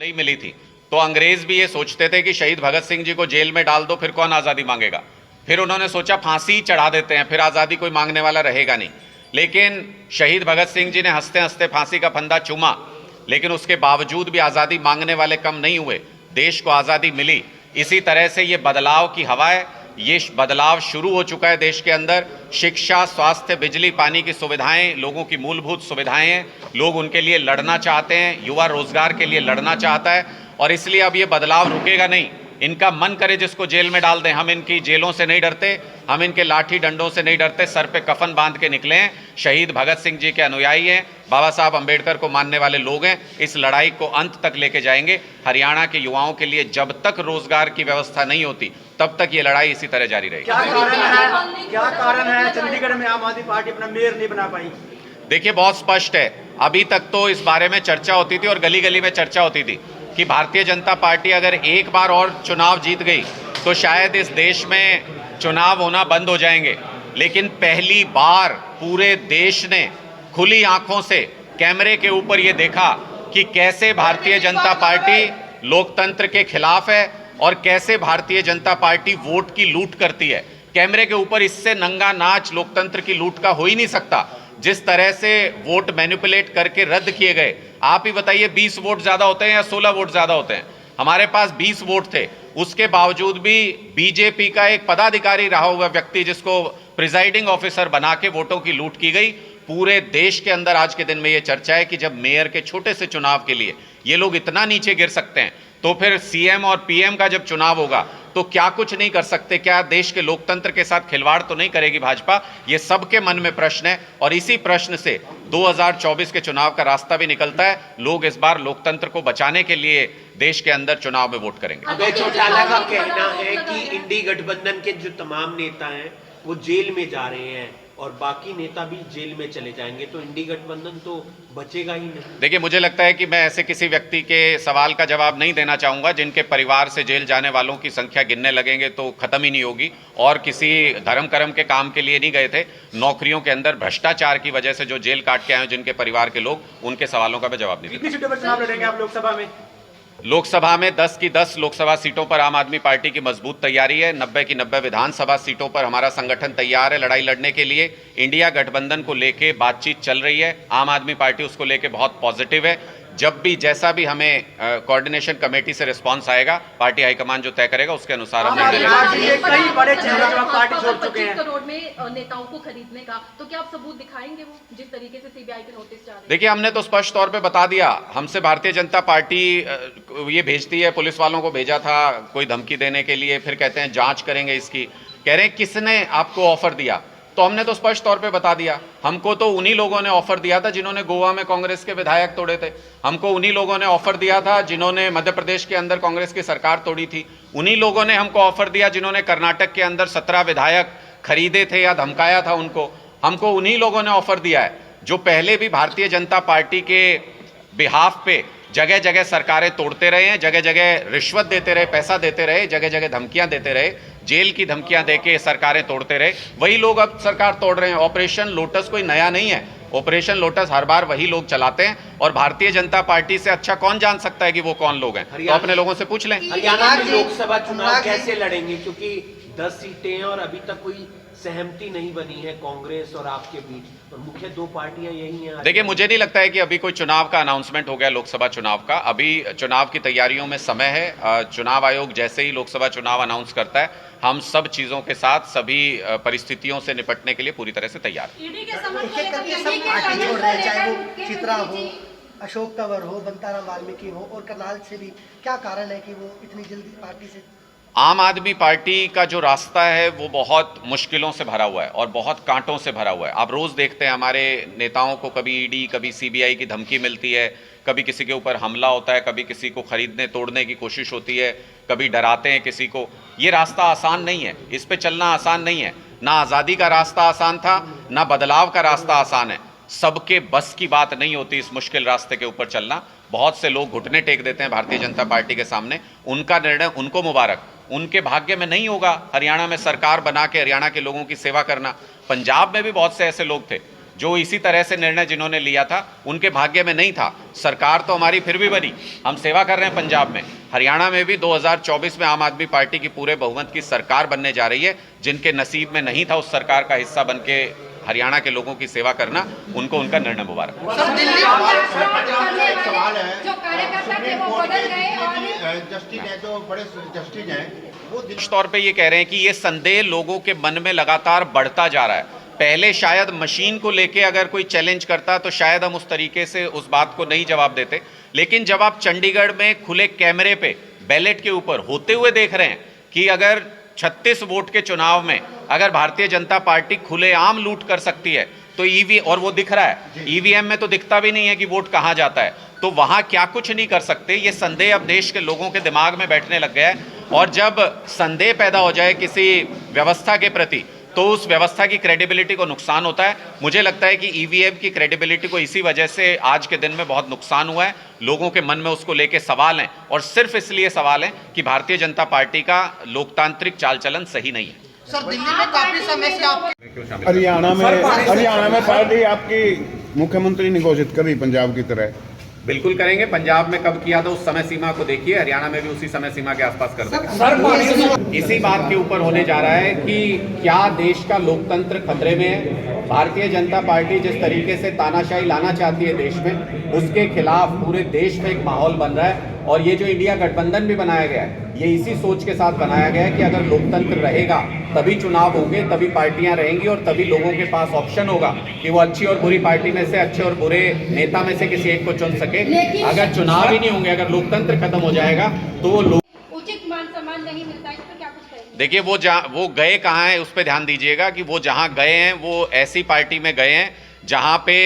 नहीं मिली थी तो अंग्रेज भी ये सोचते थे कि शहीद भगत सिंह जी को जेल में डाल दो, फिर कौन आज़ादी मांगेगा। फिर उन्होंने सोचा फांसी चढ़ा देते हैं, फिर आज़ादी कोई मांगने वाला रहेगा नहीं। लेकिन शहीद भगत सिंह जी ने हंसते हंसते फांसी का फंदा चूमा, लेकिन उसके बावजूद भी आज़ादी मांगने वाले कम नहीं हुए, देश को आज़ादी मिली। इसी तरह से ये बदलाव की हवा है, ये बदलाव शुरू हो चुका है देश के अंदर। शिक्षा, स्वास्थ्य, बिजली, पानी की सुविधाएं लोगों की मूलभूत सुविधाएं हैं, लोग उनके लिए लड़ना चाहते हैं, युवा रोजगार के लिए लड़ना चाहता है, और इसलिए अब ये बदलाव रुकेगा नहीं। इनका मन करे जिसको जेल में डाल दें, हम इनकी जेलों से नहीं डरते, हम इनके लाठी डंडों से नहीं डरते, सर पे कफन बांध के निकले हैं, शहीद भगत सिंह जी के अनुयायी हैं, बाबा साहब अंबेडकर को मानने वाले लोग हैं, इस लड़ाई को अंत तक लेके जाएंगे। हरियाणा के युवाओं के लिए जब तक रोजगार की व्यवस्था नहीं होती तब तक ये लड़ाई इसी तरह जारी रहेगी। क्या कारण है चंडीगढ़ में आम आदमी पार्टी अपना मेयर नहीं बना पाई? देखिए, बहुत स्पष्ट है, अभी तक तो इस बारे में चर्चा होती थी और गली गली में चर्चा होती थी कि भारतीय जनता पार्टी अगर एक बार और चुनाव जीत गई तो शायद इस देश में चुनाव होना बंद हो जाएंगे। लेकिन पहली बार पूरे देश ने खुली आंखों से कैमरे के ऊपर ये देखा कि कैसे भारतीय जनता पार्टी लोकतंत्र के खिलाफ है और कैसे भारतीय जनता पार्टी वोट की लूट करती है। कैमरे के ऊपर इससे नंगा नाच लोकतंत्र की लूट का हो ही नहीं सकता। जिस तरह से वोट मैनिपुलेट करके रद्द किए गए, आप ही बताइए 20 वोट ज्यादा होते हैं या 16 वोट ज्यादा होते हैं? हमारे पास 20 वोट थे, उसके बावजूद भी बीजेपी का एक पदाधिकारी रहा हुआ व्यक्ति जिसको प्रिजाइडिंग ऑफिसर बना के वोटों की लूट की गई। पूरे देश के अंदर आज के दिन में यह चर्चा है कि जब मेयर के छोटे से चुनाव के लिए ये लोग इतना नीचे गिर सकते हैं, तो फिर सीएम और पीएम का जब चुनाव होगा तो क्या कुछ नहीं कर सकते? क्या देश के लोकतंत्र के साथ खिलवाड़ तो नहीं करेगी भाजपा? ये सबके मन में प्रश्न है, और इसी प्रश्न से 2024 के चुनाव का रास्ता भी निकलता है। लोग इस बार लोकतंत्र को बचाने के लिए देश के अंदर चुनाव में वोट करेंगे। अभय चौटाला का कहना है कि इंडी गठबंधन के जो तमाम नेता हैं वो जेल में जा रहे हैं और बाकी नेता भी जेल में चले जाएंगे, तो इंडी गठबंधन तो बचेगा ही नहीं। देखिए, मुझे लगता है कि मैं ऐसे किसी व्यक्ति के सवाल का जवाब नहीं देना चाहूंगा जिनके परिवार से जेल जाने वालों की संख्या गिनने लगेंगे तो खत्म ही नहीं होगी, और किसी धर्म कर्म के काम के लिए नहीं गए थे, नौकरियों के अंदर भ्रष्टाचार की वजह से जो जेल काट के आए जिनके परिवार के लोग, उनके सवालों का मैं जवाब नहीं कितनी सीटों पर चुनाव लड़ेंगे आप लोकसभा में? लोकसभा में 10 की 10 लोकसभा सीटों पर आम आदमी पार्टी की मजबूत तैयारी है। 90 की 90 विधानसभा सीटों पर हमारा संगठन तैयार है लड़ाई लड़ने के लिए। इंडिया गठबंधन को लेके बातचीत चल रही है, आम आदमी पार्टी उसको लेके बहुत पॉजिटिव है। जब भी जैसा भी हमें कोऑर्डिनेशन कमेटी से रिस्पांस आएगा, पार्टी हाईकमान जो तय करेगा उसके अनुसार हम निर्णय लेंगे। कई बड़े चेहरे जो पार्टी छोड़ चुके हैं 25 करोड़ में नेताओं को खरीदने का, तो क्या आप सबूत दिखाएंगे वो जिस तरीके से सीबीआई के नोटिस जा रहे हैं? देखिए, हमने तो स्पष्ट तौर पे बता दिया, हमसे भारतीय जनता पार्टी ये भेजती है, पुलिस वालों को भेजा था कोई धमकी देने के लिए, फिर कहते हैं जांच करेंगे इसकी। कह रहे हैं किसने आपको ऑफर दिया? तो हमने तो स्पष्ट तौर पे बता दिया, हमको तो उन्हीं लोगों ने ऑफर दिया था जिन्होंने गोवा में कांग्रेस के विधायक तोड़े थे, हमको उन्हीं लोगों ने ऑफर दिया था जिन्होंने मध्य प्रदेश के अंदर कांग्रेस की सरकार तोड़ी थी, उन्हीं लोगों ने हमको ऑफर दिया जिन्होंने कर्नाटक के अंदर 17 विधायक खरीदे थे या धमकाया था उनको, हमको उन्हीं लोगों ने ऑफर दिया है जो पहले भी भारतीय जनता पार्टी के बिहाफ पे जगह जगह सरकारें तोड़ते रहे हैं, जगह जगह रिश्वत देते रहे, पैसा देते रहे, जगह जगह धमकियां देते रहे, जेल की धमकियां देके सरकारें तोड़ते रहे, वही लोग अब सरकार तोड़ रहे हैं। ऑपरेशन लोटस कोई नया नहीं है, ऑपरेशन लोटस हर बार वही लोग चलाते हैं, और भारतीय जनता पार्टी से अच्छा कौन जान सकता है कि वो कौन लोग हैं? तो अपने लोगों से पूछ लें। हरियाणा में लोकसभा चुनाव कैसे लड़ेंगे, क्योंकि 10 सीटें हैं और अभी तक कोई सहमति नहीं बनी है कांग्रेस और आपके बीच, और मुख्य दो पार्टियां यही हैं। देखिए, मुझे नहीं लगता है कि अभी कोई चुनाव का अनाउंसमेंट हो गया लोकसभा चुनाव का, अभी चुनाव की तैयारियों में समय है। चुनाव आयोग जैसे ही लोकसभा चुनाव अनाउंस करता है, हम सब चीजों के साथ सभी परिस्थितियों से निपटने के लिए पूरी तरह से तैयार हैं। चाहे वो चित्रा हो, अशोक तंवर हो, बंताराम वाल्मीकि हो और करनाल से भी, क्या कारण है कि वो इतनी जल्दी पार्टी से? आम आदमी पार्टी का जो रास्ता है वो बहुत मुश्किलों से भरा हुआ है और बहुत कांटों से भरा हुआ है। आप रोज देखते हैं हमारे नेताओं को कभी ईडी, कभी सीबीआई की धमकी मिलती है, कभी किसी के ऊपर हमला होता है, कभी किसी को खरीदने तोड़ने की कोशिश होती है, कभी डराते हैं किसी को। ये रास्ता आसान नहीं है, इस पे चलना आसान नहीं है। ना आज़ादी का रास्ता आसान था, ना बदलाव का रास्ता आसान है। सबके बस की बात नहीं होती इस मुश्किल रास्ते के ऊपर चलना। बहुत से लोग घुटने टेक देते हैं भारतीय जनता पार्टी के सामने, उनका निर्णय उनको मुबारक, उनके भाग्य में नहीं होगा हरियाणा में सरकार बना के हरियाणा के लोगों की सेवा करना। पंजाब में भी बहुत से ऐसे लोग थे जो इसी तरह से निर्णय जिन्होंने लिया था उनके भाग्य में नहीं था। सरकार तो हमारी फिर भी बनी, हम सेवा कर रहे हैं पंजाब में, हरियाणा में भी 2024 में आम आदमी पार्टी की पूरे बहुमत की सरकार बनने जा रही है। जिनके नसीब में नहीं था उस सरकार का हिस्सा बन के हरियाणा के लोगों की सेवा करना, उनको उनका निर्णय मुबारक। सर दिल्ली सवाल है, जो कार्यकर्ता थे वो बदल गए और जस्टिस है, जो बड़े जस्टिस हैं वो निश्चित तौर पे ये कह रहे हैं कि ये संदेह लोगों के मन में लगातार बढ़ता जा रहा है। पहले शायद मशीन को लेके अगर कोई चैलेंज करता तो शायद हम उस तरीके से उस बात को नहीं जवाब देते, लेकिन जब आप चंडीगढ़ में खुले कैमरे पे बैलेट के ऊपर होते हुए देख रहे हैं कि अगर 36 वोट के चुनाव में अगर भारतीय जनता पार्टी खुलेआम लूट कर सकती है तो और वो दिख रहा है, ईवीएम में तो दिखता भी नहीं है कि वोट कहां जाता है, तो वहां क्या कुछ नहीं कर सकते। ये संदेह अब देश के लोगों के दिमाग में बैठने लग गया है, और जब संदेह पैदा हो जाए किसी व्यवस्था के प्रति तो उस व्यवस्था की क्रेडिबिलिटी को नुकसान होता है। मुझे लगता है कि ईवीएम की क्रेडिबिलिटी को इसी वजह से आज के दिन में बहुत नुकसान हुआ है, लोगों के मन में उसको लेके सवाल हैं, और सिर्फ इसलिए सवाल हैं कि भारतीय जनता पार्टी का लोकतांत्रिक चाल चलन सही नहीं है। सर दिल्ली में काफी समय से आप हरियाणा में पार्टी आपकी मुख्यमंत्री ने घोषित करी पंजाब की तरह। बिल्कुल करेंगे। पंजाब में कब किया था उस समय सीमा को देखिए, हरियाणा में भी उसी समय सीमा के आसपास कर देंगे। इसी बात के ऊपर होने जा रहा है कि क्या देश का लोकतंत्र खतरे में है। भारतीय जनता पार्टी जिस तरीके से तानाशाही लाना चाहती है देश में, उसके खिलाफ पूरे देश में एक माहौल बन रहा है, और ये जो इंडिया गठबंधन भी बनाया गया है ये इसी सोच के साथ बनाया गया है कि अगर लोकतंत्र रहेगा तभी चुनाव होंगे, तभी पार्टियां रहेंगी, और तभी लोगों के पास ऑप्शन होगा कि वो अच्छी और बुरी पार्टी में से, अच्छे और बुरे नेता में से किसी एक को चुन सके। अगर चुनाव ही नहीं होंगे, अगर लोकतंत्र खत्म हो जाएगा तो वो उचित मान सम्मान नहीं मिलता, इस पर क्या कुछ कहेंगे? देखिए वो गए कहाँ हैं उस पर ध्यान दीजिएगा कि वो जहाँ गए हैं वो ऐसी पार्टी में गए हैं जहाँ पे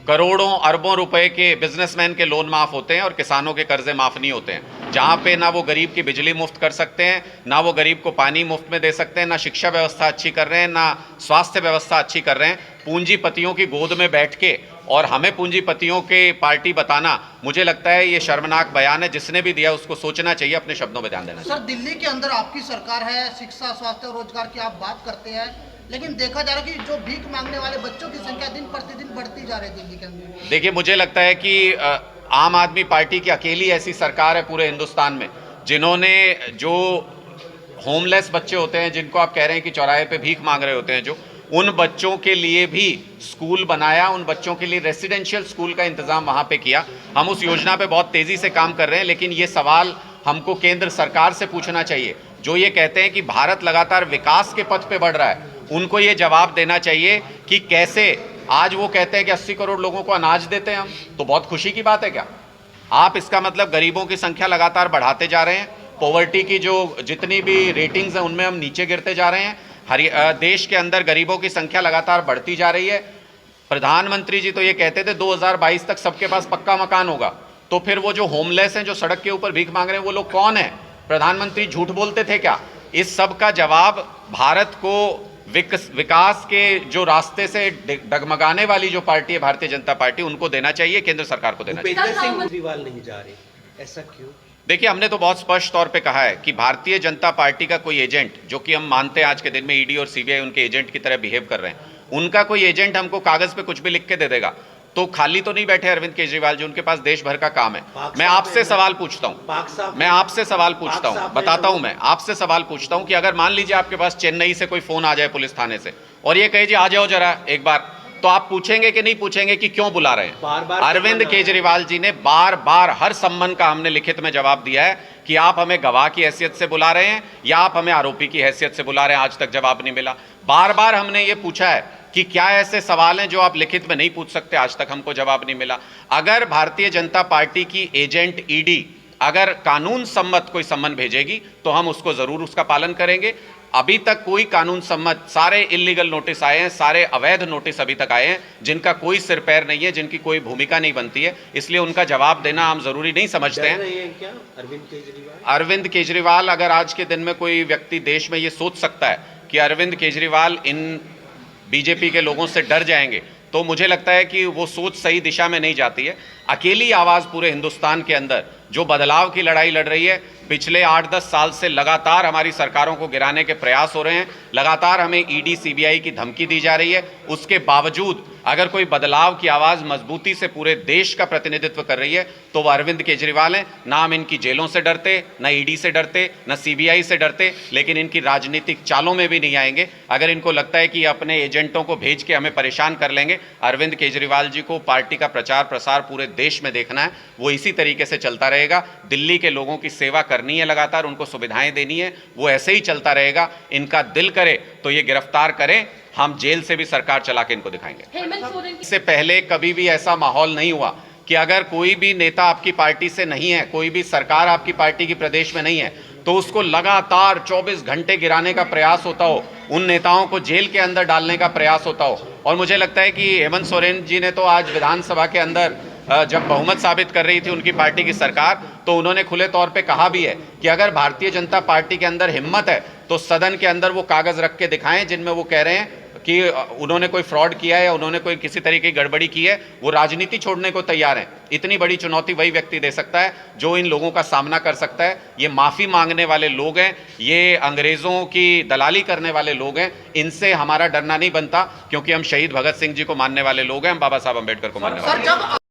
करोड़ों अरबों रुपए के बिजनेसमैन के लोन माफ होते हैं और किसानों के कर्जे माफ नहीं होते हैं, जहाँ पे ना वो गरीब की बिजली मुफ्त कर सकते हैं, ना वो गरीब को पानी मुफ्त में दे सकते हैं, ना शिक्षा व्यवस्था अच्छी कर रहे हैं, ना स्वास्थ्य व्यवस्था अच्छी कर रहे हैं। पूंजीपतियों की गोद में बैठ के और हमें पूंजीपतियों के पार्टी बताना, मुझे लगता है ये शर्मनाक बयान है। जिसने भी दिया उसको सोचना चाहिए, अपने शब्दों में ध्यान देना चाहिए। सर दिल्ली के अंदर आपकी सरकार है, शिक्षा स्वास्थ्य और रोजगार की आप बात करते हैं, लेकिन देखा जा रहा है कि जो भीख मांगने वाले बच्चों की संख्या दिन प्रतिदिन बढ़ती जा रही है दिल्ली के अंदर। देखिए मुझे लगता है कि आम आदमी पार्टी की अकेली ऐसी सरकार है पूरे हिंदुस्तान में जिन्होंने जो होमलेस बच्चे होते हैं, जिनको आप कह रहे हैं कि चौराहे पे भीख मांग रहे होते हैं, जो उन बच्चों के लिए भी स्कूल बनाया, उन बच्चों के लिए रेसिडेंशियल स्कूल का इंतजाम वहां पे किया। हम उस योजना पे बहुत तेजी से काम कर रहे हैं, लेकिन ये सवाल हमको केंद्र सरकार से पूछना चाहिए। जो ये कहते हैं कि भारत लगातार विकास के पथ पे बढ़ रहा है, उनको ये जवाब देना चाहिए कि कैसे आज वो कहते हैं कि 80 करोड़ लोगों को अनाज देते हैं हम, तो बहुत खुशी की बात है क्या? आप इसका मतलब गरीबों की संख्या लगातार बढ़ाते जा रहे हैं, पॉवर्टी की जो जितनी भी रेटिंग्स हैं उनमें हम नीचे गिरते जा रहे हैं। देश के अंदर गरीबों की संख्या लगातार बढ़ती जा रही है। प्रधानमंत्री जी तो ये कहते थे 2022 तक सबके पास पक्का मकान होगा, तो फिर वो जो होमलेस हैं, जो सड़क के ऊपर भीख मांग रहे हैं, वो लोग कौन है? प्रधानमंत्री झूठ बोलते थे क्या? इस सब का जवाब भारत को विकास के जो रास्ते से डगमगाने वाली जो पार्टी है भारतीय जनता पार्टी, उनको देना चाहिए, केंद्र सरकार को देना चाहिए। भूपेंद्र सिंह केजरीवाल नहीं जा रहे, ऐसा क्यों? देखिए हमने तो बहुत स्पष्ट तौर पे कहा है कि भारतीय जनता पार्टी का कोई एजेंट, जो कि हम मानते हैं आज के दिन में ईडी और सीबीआई उनके एजेंट की तरह बिहेव कर रहे हैं, उनका कोई एजेंट हमको कागज पे कुछ भी लिख के दे देगा तो खाली तो नहीं बैठे अरविंद केजरीवाल जी, उनके पास देश भर का काम है। मैं आपसे सवाल पूछता हूं, मैं आपसे सवाल पूछता हूं, बताता हूं, मैं आपसे सवाल पूछता हूं कि अगर मान लीजिए आपके पास चेन्नई से कोई फोन आ जाए पुलिस थाने से और ये कहे जी आ जाओ जरा एक बार, तो आप पूछेंगे कि नहीं पूछेंगे कि क्यों बुला रहे हैं? बार-बार अरविंद केजरीवाल जी ने बार बार हर सम्मन का हमने लिखित में जवाब दिया है कि आप हमें गवाह की हैसियत से बुला रहे हैं या आप हमें आरोपी की हैसियत से बुला रहे हैं। आज तक जवाब नहीं मिला। बार बार हमने ये पूछा है कि क्या ऐसे सवाल हैं जो आप लिखित में नहीं पूछ सकते, आज तक हमको जवाब नहीं मिला। अगर भारतीय जनता पार्टी की एजेंट ईडी अगर कानून सम्मत कोई सम्मन भेजेगी तो हम उसको जरूर उसका पालन करेंगे। अभी तक कोई कानून सम्मत, सारे इलीगल नोटिस आए हैं, सारे अवैध नोटिस अभी तक आए हैं जिनका कोई सिर पैर नहीं है, जिनकी कोई भूमिका नहीं बनती है, इसलिए उनका जवाब देना हम जरूरी नहीं समझते हैं। क्या अरविंद केजरीवाल? अरविंद केजरीवाल, अगर आज के दिन में कोई व्यक्ति देश में ये सोच सकता है कि अरविंद केजरीवाल इन बीजेपी के लोगों से डर जाएंगे, तो मुझे लगता है कि वो सोच सही दिशा में नहीं जाती है। अकेली आवाज़ पूरे हिंदुस्तान के अंदर जो बदलाव की लड़ाई लड़ रही है, पिछले 8-10 साल से लगातार हमारी सरकारों को गिराने के प्रयास हो रहे हैं, लगातार हमें ईडी सीबीआई की धमकी दी जा रही है, उसके बावजूद अगर कोई बदलाव की आवाज़ मजबूती से पूरे देश का प्रतिनिधित्व कर रही है तो वह अरविंद केजरीवाल हैं। ना हम इनकी जेलों से डरते, न ईडी से डरते, न सीबीआई से डरते, लेकिन इनकी राजनीतिक चालों में भी नहीं आएंगे। अगर इनको लगता है कि अपने एजेंटों को भेज के हमें परेशान कर लेंगे, अरविंद केजरीवाल जी को पार्टी का प्रचार प्रसार पूरे देश में देखना है, वो इसी तरीके से चलता रहेगा। दिल्ली के लोगों की सेवा करनी है, लगातार उनको सुविधाएं देनी है, वो ऐसे ही चलता रहेगा। इनका दिल करे तो ये गिरफ्तार करें, हम जेल से भी सरकार चला के इनको दिखाएंगे। हेमंत सोरेन की इससे पहले कभी भी ऐसा माहौल नहीं हुआ कि अगर कोई भी नेता आपकी पार्टी से नहीं है, कोई भी सरकार आपकी पार्टी की प्रदेश में नहीं है, तो उसको लगातार 24 घंटे गिराने का प्रयास होता हो, उन नेताओं को जेल के अंदर डालने का प्रयास होता हो। और मुझे लगता है कि हेमंत सोरेन जी ने तो आज विधानसभा के अंदर जब बहुमत साबित कर रही थी उनकी पार्टी की सरकार, तो उन्होंने खुले तौर पे कहा भी है कि अगर भारतीय जनता पार्टी के अंदर हिम्मत है तो सदन के अंदर वो कागज रख के दिखाएं जिनमें वो कह रहे हैं कि उन्होंने कोई फ्रॉड किया है या उन्होंने कोई किसी तरीके की गड़बड़ी की है। वो राजनीति छोड़ने को तैयार हैं। इतनी बड़ी चुनौती वही व्यक्ति दे सकता है जो इन लोगों का सामना कर सकता है। ये माफ़ी मांगने वाले लोग हैं, ये अंग्रेज़ों की दलाली करने वाले लोग हैं। इनसे हमारा डरना नहीं बनता, क्योंकि हम शहीद भगत सिंह जी को मानने वाले लोग हैं, हम बाबा साहब अम्बेडकर को मानने वाले हैं।